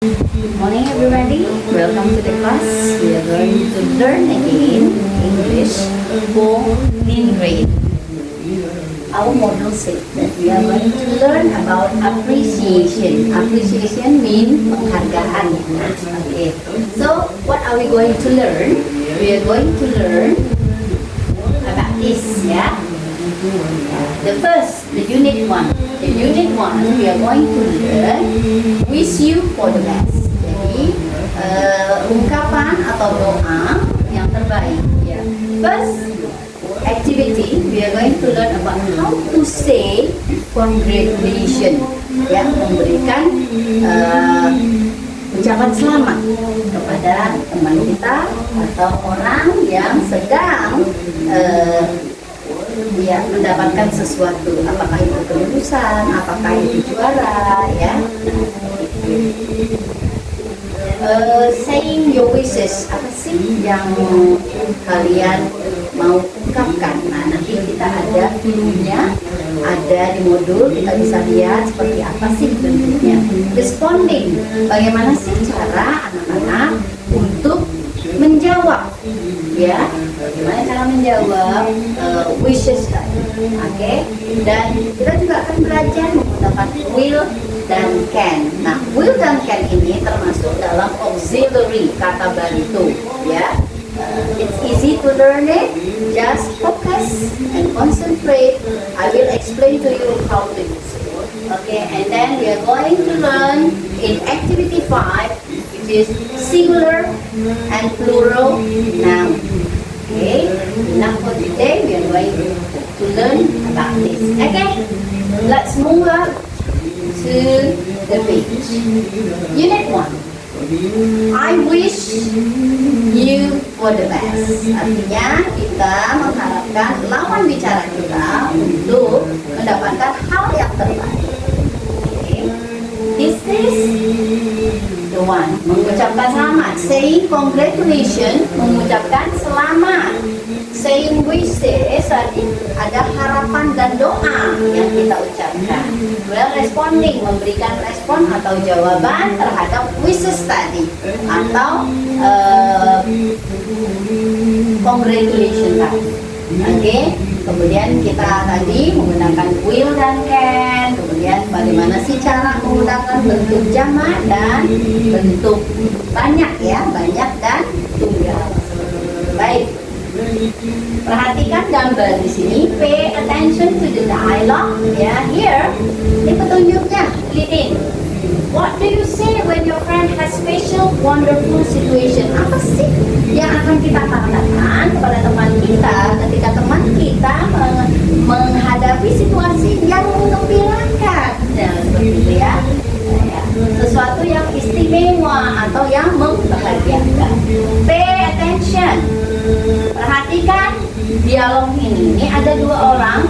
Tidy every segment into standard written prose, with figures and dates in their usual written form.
Good morning, everybody. Welcome to the class. We are going to learn again English for teen grade. Our model said that we are going to learn about appreciation. Appreciation means penghargaan. Okay. So, what are we going to learn? We are going to learn about this, yeah. The first, the unit 1. The unit 1, we are going to learn wish you for the best. Jadi, ungkapan atau doa yang terbaik. Ya. First activity, we are going to learn about how to say congratulations. Ya, memberikan ucapan selamat kepada teman kita atau orang yang sedang mendapatkan sesuatu, apakah itu kelulusan, apakah itu juara, ya. Saying your wishes, apa sih yang kalian mau ungkapkan? Nah, nanti kita ada clue-nya, ada di modul, kita bisa lihat seperti apa sih bentuknya. Responding, bagaimana sih cara anak-anak untuk menjawab, ya, bagaimana cara menjawab wishes tadi, oke? Dan kita juga akan belajar menggunakan will dan can. Nah, will dan can ini termasuk dalam auxiliary, kata bantu, ya. It's easy to learn it. Just focus and concentrate. I will explain to you how to use it. Okay, and then we are going to learn in activity 5, which is singular and plural noun. Okay, now for today we are going to learn about this. Okay, let's move up to the page. Unit 1. I wish you for the best. Artinya kita mengharapkan lawan bicara kita untuk mendapatkan hal yang terbaik. Okay. This is the one. Mengucapkan selamat. Saying congratulations, mengucapkan selamat. Saying wishes, ada harapan dan doa yang kita ucapkan. Well, responding, memberikan respon atau jawaban terhadap wishes tadi, atau congratulations tadi. Oke, kemudian kita tadi menggunakan will dan can. Kemudian bagaimana sih cara menggunakan bentuk jamak dan bentuk banyak, ya, banyak dan tunggal. Baik. Perhatikan gambar di sini. Pay attention to the dialogue. Ya, here. Ini petunjuknya. Reading. What do you say when your friend has special, wonderful situation? Apa sih yang akan kita katakan kepada teman kita ketika teman kita menghadapi situasi yang menggembirakan? Nah, seperti itu, ya. Sesuatu yang istimewa atau yang membahagiakan. Pay attention. Perhatikan dialog ini. Ini ada dua orang.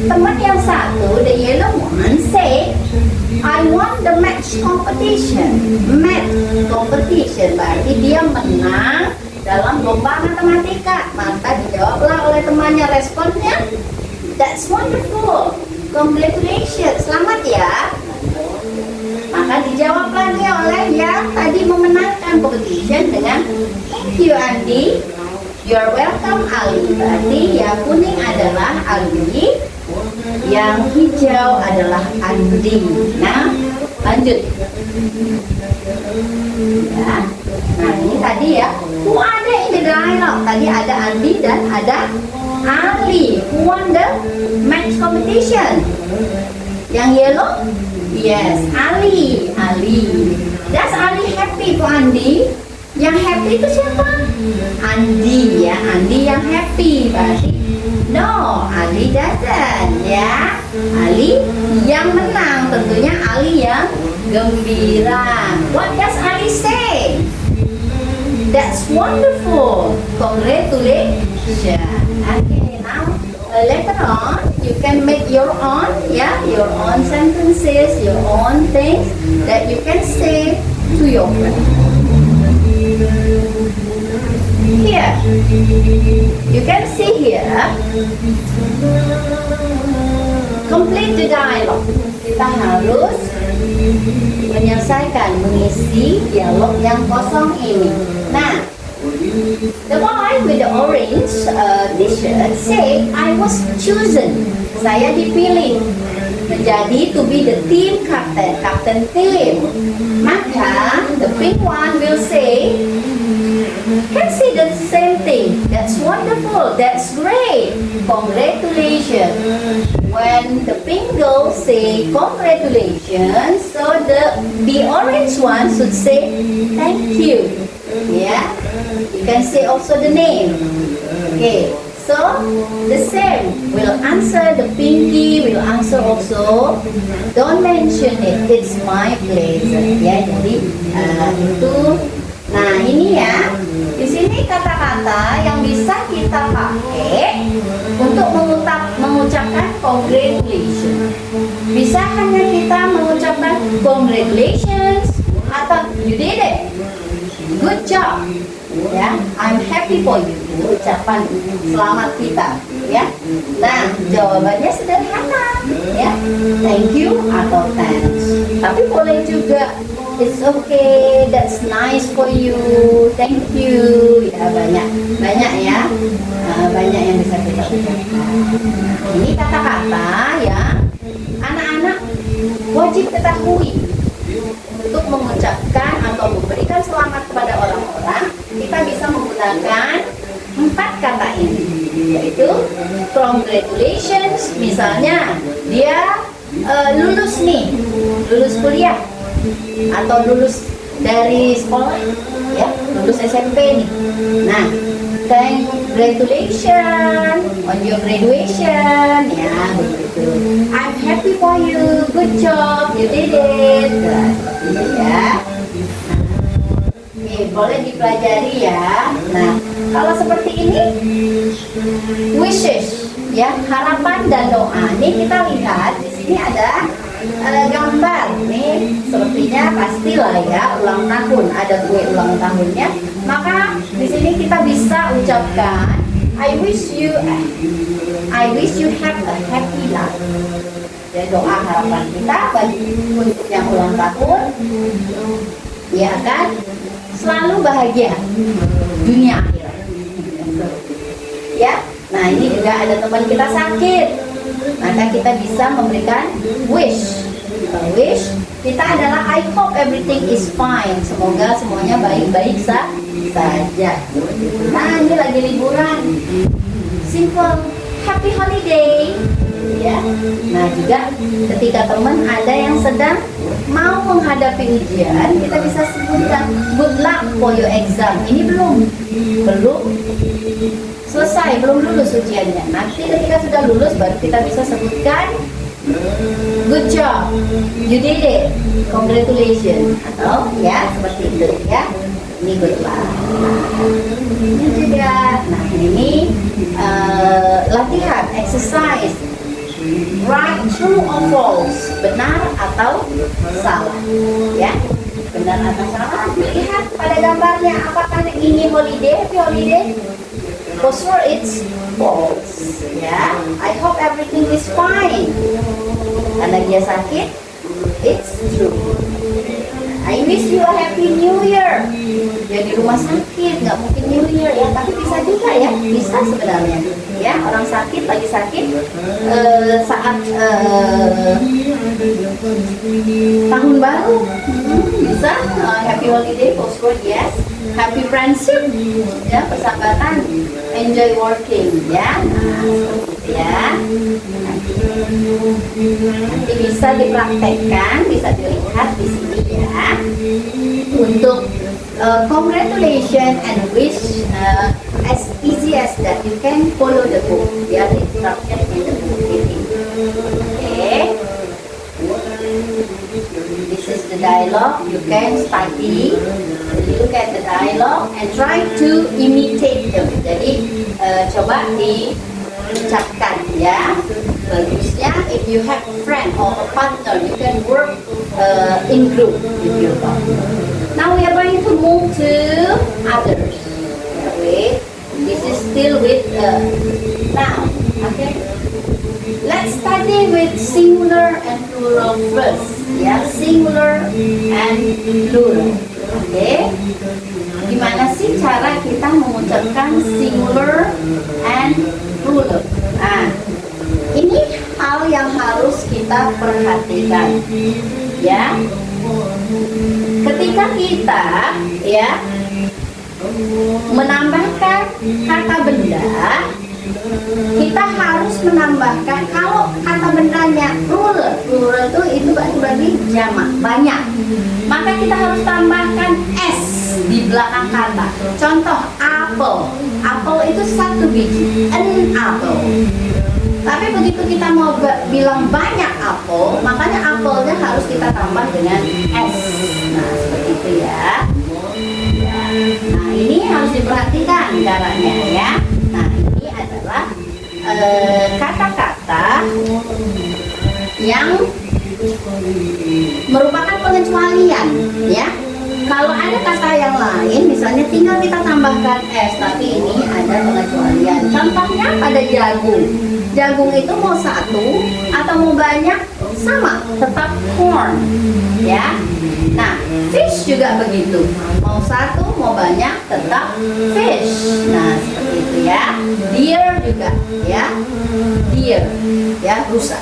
Teman yang satu, the yellow one, say, I won the math competition. Math competition berarti dia menang dalam lomba matematika. Maka dijawablah oleh temannya, responnya, that's wonderful, congratulations, selamat ya. Maka dijawab lagi oleh yang tadi memenangkan competition dengan thank you Andi, you're welcome Ali. Berarti yang kuning adalah Ali, yang hijau adalah Andi. Nah, lanjut. Ya. Nah, ini tadi, ya. Who ada in the dialogue? Tadi ada Andi dan ada Ali. Who won the math competition? Yang yellow? Yes, Ali. Ali. Does Ali happy for Andi? Yang happy itu siapa? Andi, ya. Andi yang happy. Berarti no, Ali doesn't, ya. Ali yang menang, tentunya Ali yang gembira. What does Ali say? That's wonderful, congratulations. Okay, now later on you can make your own, ya, your own sentences, your own things that you can say to your friend. Here, you can see here complete the dialogue. Kita harus menyelesaikan, mengisi dialog yang kosong ini. Nah, the boy with the orange t-shirt say, I was chosen. Saya dipilih menjadi to be the team captain, captain team. Maka the pink one will say, can say the same thing. That's wonderful. That's great. Congratulations. When the pink girl say congratulations, so the orange one should say thank you. Yeah. You can say also the name. Okay. So the same will answer, the pinky will answer also. Don't mention it. It's my pleasure. Ya, jadi itu. Nah ini ya, di sini kata-kata yang bisa kita pakai untuk mengucapkan congratulations. Bisa hanya kita mengucapkan congratulations atau you did it, good job. Ya, I'm happy for you. Ucapan selamat kita, ya. Nah, jawabannya sederhana, ya. Thank you atau thanks. Tapi boleh juga it's okay, that's nice for you, thank you. Ya, banyak ya. Banyak yang bisa kita ucapkan. Ini kata-kata ya anak-anak wajib ketahui untuk mengucapkan atau memberikan selamat kepada orang-orang. Kita bisa menggunakan 4 kata ini, yaitu congratulations. Misalnya dia lulus nih, lulus kuliah atau lulus dari sekolah, ya, lulus SMP nih. Nah, congratulations on your graduation, ya begitu. I'm happy for you, good job, you did it. Nah, seperti itu ya. Boleh dipelajari ya. Nah, kalau seperti ini wishes, ya, harapan dan doa. Ini kita lihat di sini ada gambar. Nih, sepertinya pastilah ya ulang tahun, ada kue ulang tahunnya. Maka di sini kita bisa ucapkan I wish you have a happy life. Jadi doa harapan kita bagi untuk yang ulang tahun, ya kan, selalu bahagia dunia akhirat. Ya, nah ini juga ada teman kita sakit, maka kita bisa memberikan wish. Wish kita adalah I hope everything is fine. Semoga semuanya baik-baik saja. Nah ini lagi liburan, simple happy holiday. Ya, nah juga ketika teman ada yang sedang mau menghadapi ujian, kita bisa sebutkan good luck for your exam. Ini belum selesai, belum lulus ujiannya. Nanti ketika sudah lulus baru kita bisa sebutkan good job, you did it, congratulations, atau ya seperti itu ya. Ini good luck. Ini juga, nah ini latihan, exercise. Right, true or false, benar atau salah, ya, benar atau salah. Lihat pada gambarnya, apakah ini holiday, happy holiday? For sure it's false, ya. I hope everything is fine. Karena dia sakit, it's true. I wish you a happy new year. Dia di rumah sakit, nggak mungkin new year ya, tapi bisa juga ya, bisa sebenarnya. Ya, orang sakit lagi sakit saat tahun baru, bisa happy holiday, post yes, happy friendship, ya, persahabatan, enjoy working, ya, nah, seperti itu ya. Nanti bisa dipraktekkan, bisa dilihat di sini ya. Untuk congratulations and wish as easy as that, you can follow the book. There are instructions in the book. Okay. This is the dialogue. You can study, look at the dialogue and try to imitate them. Jadi coba diucapkan ya. Bagusnya if you have a friend or a partner, you can work in group with your partner. Now we are going to move to others. Okay. This is still with noun. Okay. Let's study begin with singular and plural first. Ya, singular and plural. Oke. Gimana sih cara kita mengucapkan singular and plural? Nah, ini hal yang harus kita perhatikan. Ya. Ketika kita menambahkan kata benda, kita harus menambahkan, kalau kata bendanya plural itu berarti jamak, banyak, maka kita harus tambahkan s di belakang kata. Contoh apple itu satu biji, an apple. Tapi begitu kita mau bilang banyak apel, makanya apelnya harus kita tambah dengan s. Nah, seperti itu ya. Nah, ini harus diperhatikan caranya ya. Nah, ini adalah kata-kata yang merupakan pengecualian ya. Kalau ada kata yang lain, misalnya tinggal kita tambahkan s, tapi ini ada pengecualian. Contohnya pada jagung. Jagung itu mau satu atau mau banyak sama, tetap corn ya. Nah, fish juga begitu. Mau satu, mau banyak, tetap fish. Nah, seperti itu ya. Deer juga ya. Deer ya, rusa.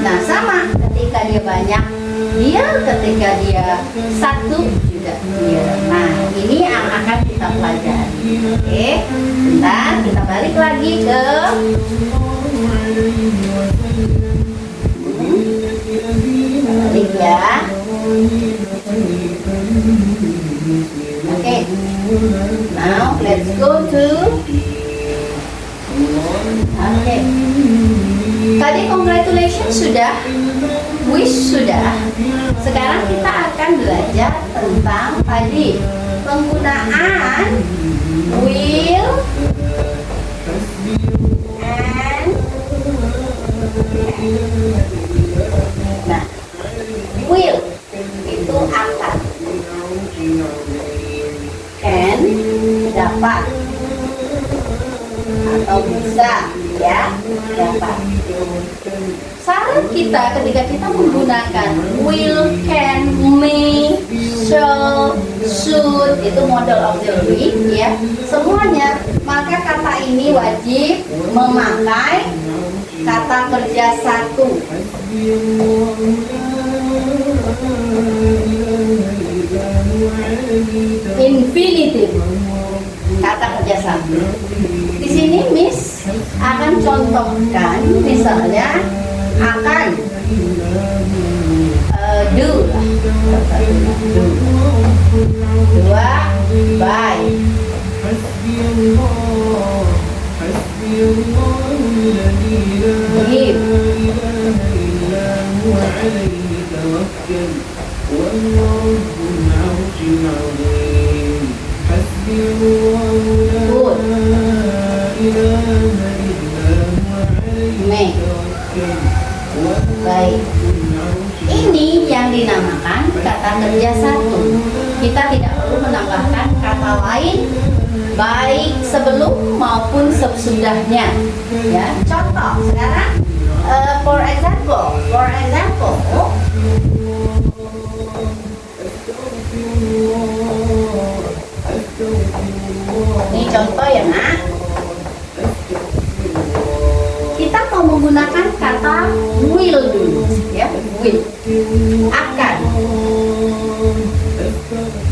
Nah, sama, ketika dia banyak deer, ketika dia satu juga deer. Nah, ini yang akan kita pelajari. Oke, bentar, kita balik lagi ke balik ya. Oke, now let's go to tadi congratulations sudah, wish sudah. Sekarang kita akan belajar tentang tadi penggunaan will and nah, will itu akan, can dapat atau bisa ya, dapat. Syarat kita ketika kita menggunakan will, can, may, shall, should, itu model auxiliary ya, semuanya, maka kata ini wajib memakai kata kerja satu. Infinitive, kata kerja satu. Di sini Miss akan contohkan, misalnya akan do, dua by, give, good, make. Baik, ini yang dinamakan kata kerja satu. Kita tidak perlu menambahkan kata lain baik sebelum maupun sesudahnya ya. Contoh sekarang, for example ini contoh ya nak. Kita mau menggunakan kata will dulu ya, will, akan.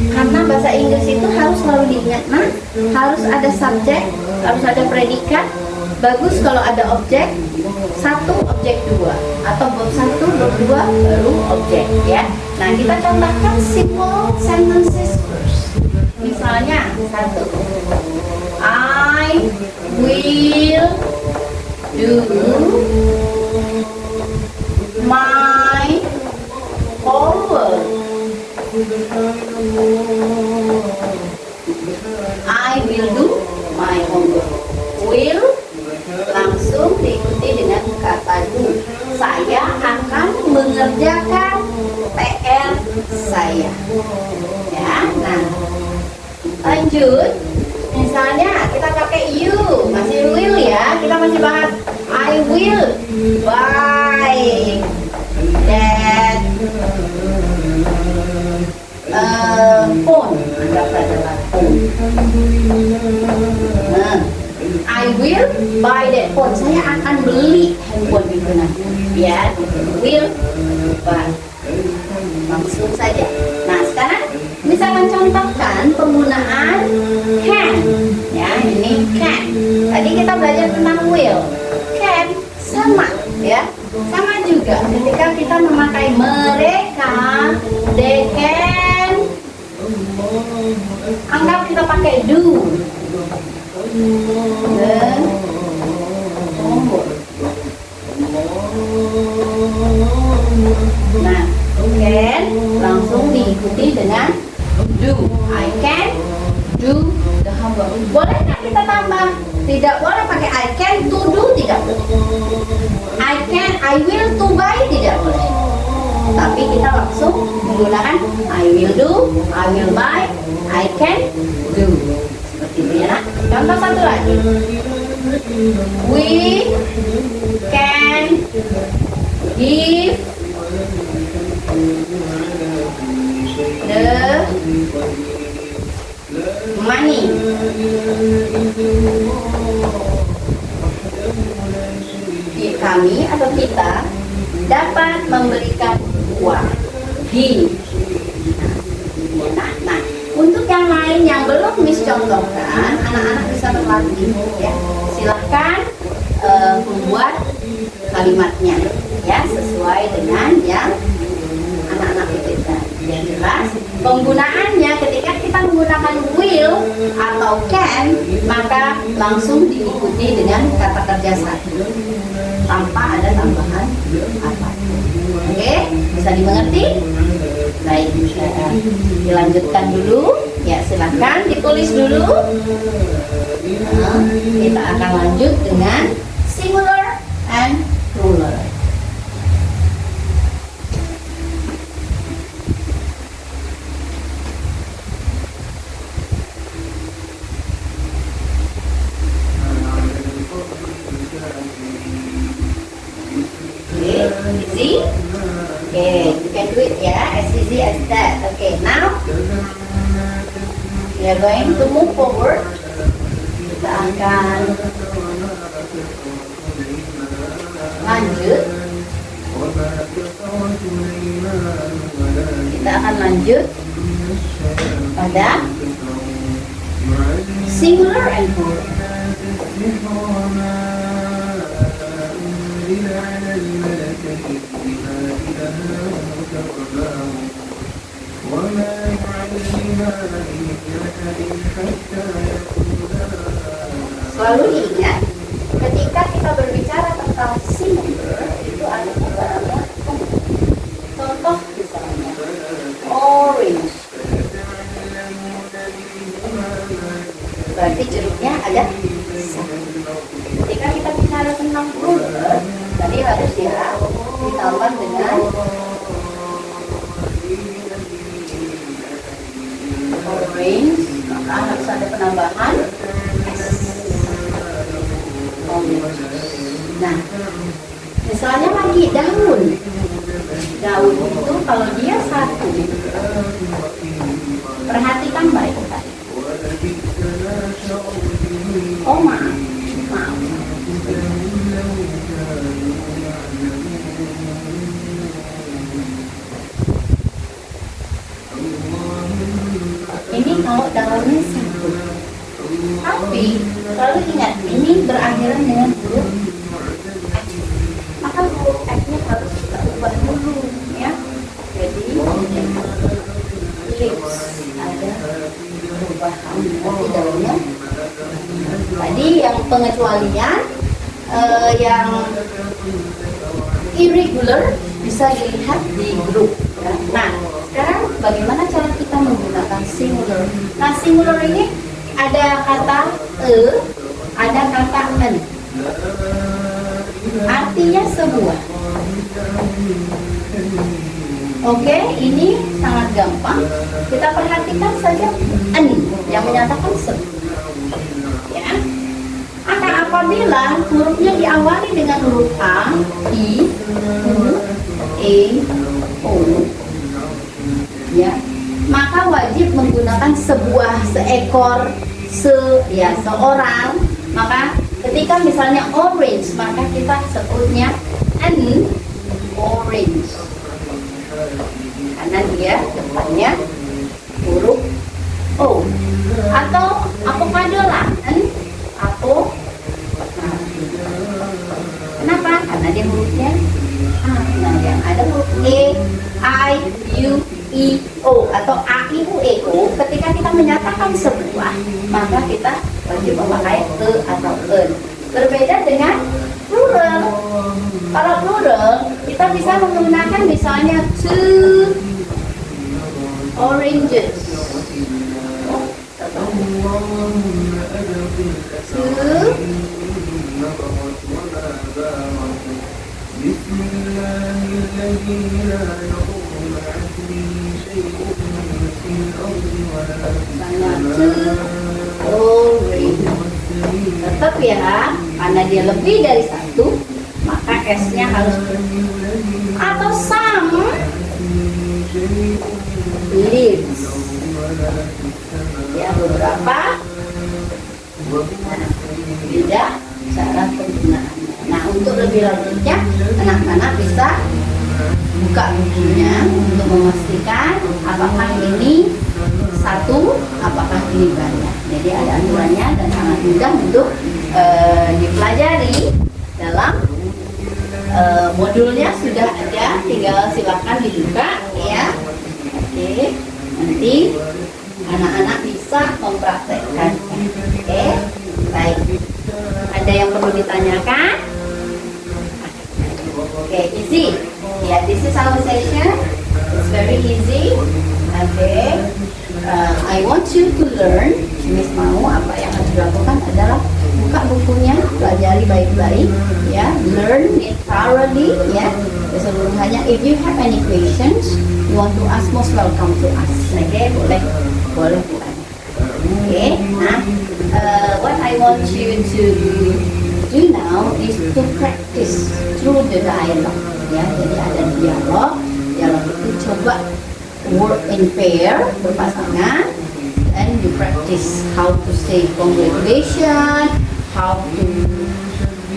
Karena bahasa Inggris itu harus selalu diingat nah, harus ada subjek, harus ada predikat. Bagus kalau ada objek satu, objek dua, atau verb satu, verb dua, baru objek ya. Nah, kita contohkan simple sentences first. Misalnya satu, I will do my homework. I will do my homework. Will langsung diikuti dengan kata do. Saya akan mengerjakan PR saya. Ya, nah lanjut. Misalnya kita pakai you, masih will ya. Kita masih bahas I will buy that phone. Anggap adalah phone. Nah, I will buy that phone. Saya akan beli handphone itu nanti. Ya, will buy. Langsung saja. Nah, sekarang bisa mencontohkan penggunaan can. Ya, ini can. Tadi kita belajar tentang will. Can sama, ya. Sama juga ketika kita memakai mereka, they can. Anggap kita pakai do. Dan tombol. Nah, can langsung diikuti dengan do. I can do the homework. Boleh nggak kita tambah? Tidak boleh pakai I can to do, tidak boleh. I will to buy, tidak boleh. Tapi kita langsung menggunakan I will do, I will buy, I can do. Seperti itu ya. Contoh satu lagi. We can give the money. Kami atau kita dapat memberikan uang. Nah, untuk yang lain yang belum Miss contohkan, anak-anak bisa berlatih ya. Silahkan membuat kalimatnya ya sesuai dengan yang anak-anak pikirkan. Yang jelas penggunaannya ketika kita menggunakan will atau can, maka langsung diikuti dengan kata kerja satu tanpa ada tambahan apa. Oke, bisa dimengerti? Baik, dilanjutkan dulu. Ya, silahkan ditulis dulu. Nah, kita akan lanjut dengan singular and plural. Easy? Okay, you can do it ya, as easy as that. Okay, now we are going to move forward. Kita akan lanjut. Kita akan lanjut pada singular and plural. Selalu ingat, ketika kita berbicara tentang singular, itu ada beberapa contoh misalnya orange. Berarti jeruknya ada satu. Ketika kita bicara tentang plural, tadi harus ya ditambah dengan orange, maka harus ada penambahan S. Nah, misalnya lagi daun. Daun itu kalau dia satu, perhatikan baik-baik. Oh maaf. Ini kalau daunnya satu. Tapi selalu ingat, ini berakhiran dengan huruf F. Maka huruf F-nya harus kita ubah dulu ya. Jadi lips ada perubahan. Tapi daunnya tadi yang pengecualian yang irregular bisa dilihat di grup ya. Nah, sekarang bagaimana cara kita menggunakan singular? Nah, singular ini ada kata ada kata en. Artinya sebuah. Oke, ini sangat gampang. Kita perhatikan saja en yang menyatakan sebuah. apabila hurufnya diawali dengan huruf A, I, U, E, O, ya, maka wajib menggunakan seekor, seorang. Maka ketika misalnya orange, maka kita sebutnya an orange, karena dia depannya huruf O. Atau avocado lah, apple. Kenapa? Karena dia hurufnya A. Nah, yang ada huruf E, I, U, I, O atau A, I, U, E, O. Ketika kita menyatakan sebuah, maka kita wajib memakai E atau En. Berbeda dengan plural. Kalau plural, kita bisa menggunakan misalnya two oranges. Two tetap ya, karena dia lebih dari satu, maka S-nya harus atau some leaves. Ya, beberapa beda cara penggunaannya. Nah, untuk lebih lanjutnya, anak-anak bisa buka bukunya untuk memastikan apakah ini satu, apakah ini banyak. Jadi ada aturannya dan sangat mudah untuk dipelajari. Dalam modulnya sudah ada, tinggal silakan dibuka ya. Oke, nanti anak-anak bisa mempraktekkan. Oke, baik. Ada yang perlu ditanyakan? Oke, easy. Yeah, this is our session. It's very easy. Okay. I want you to learn. Miss mau apa yang harus dilakukan adalah buka bukunya, pelajari baik-baik, ya, learn it thoroughly, ya, keseluruhannya. If you have any questions, you want to ask, most welcome to us. Okay, boleh bukan. Okay, nah, what I want you to do now is to practice through the dialogue. Ya, jadi ada dialog itu coba work in pair, berpasangan, and you practice how to say congratulations, how to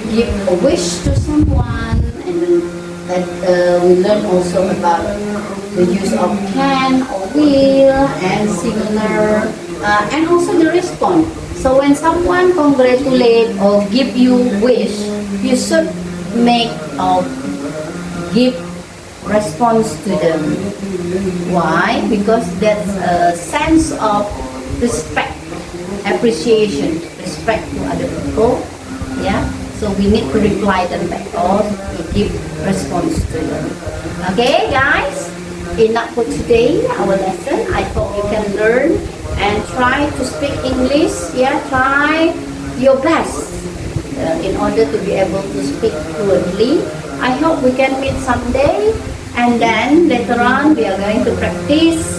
give a wish to someone, and then we learn also about the use of can or will and similar, and also the response. So when someone congratulate or give you wish, you should make or give response to them. Why? Because that's a sense of respect, appreciation, respect to other people. Yeah. So we need to reply them back or give response to them. Okay, guys. Enough for today, our lesson. I hope you can learn and try to speak English. Yeah, try your best in order to be able to speak fluently. I hope we can meet someday, and then later on we are going to practice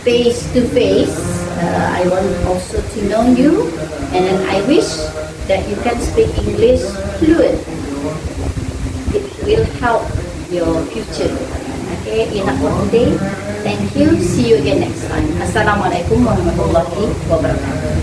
face to face. I want also to know you, and then I wish that you can speak English fluent. It will help your future. Okay, enough for today. Thank you. See you again next time. Assalamualaikum warahmatullahi wabarakatuh.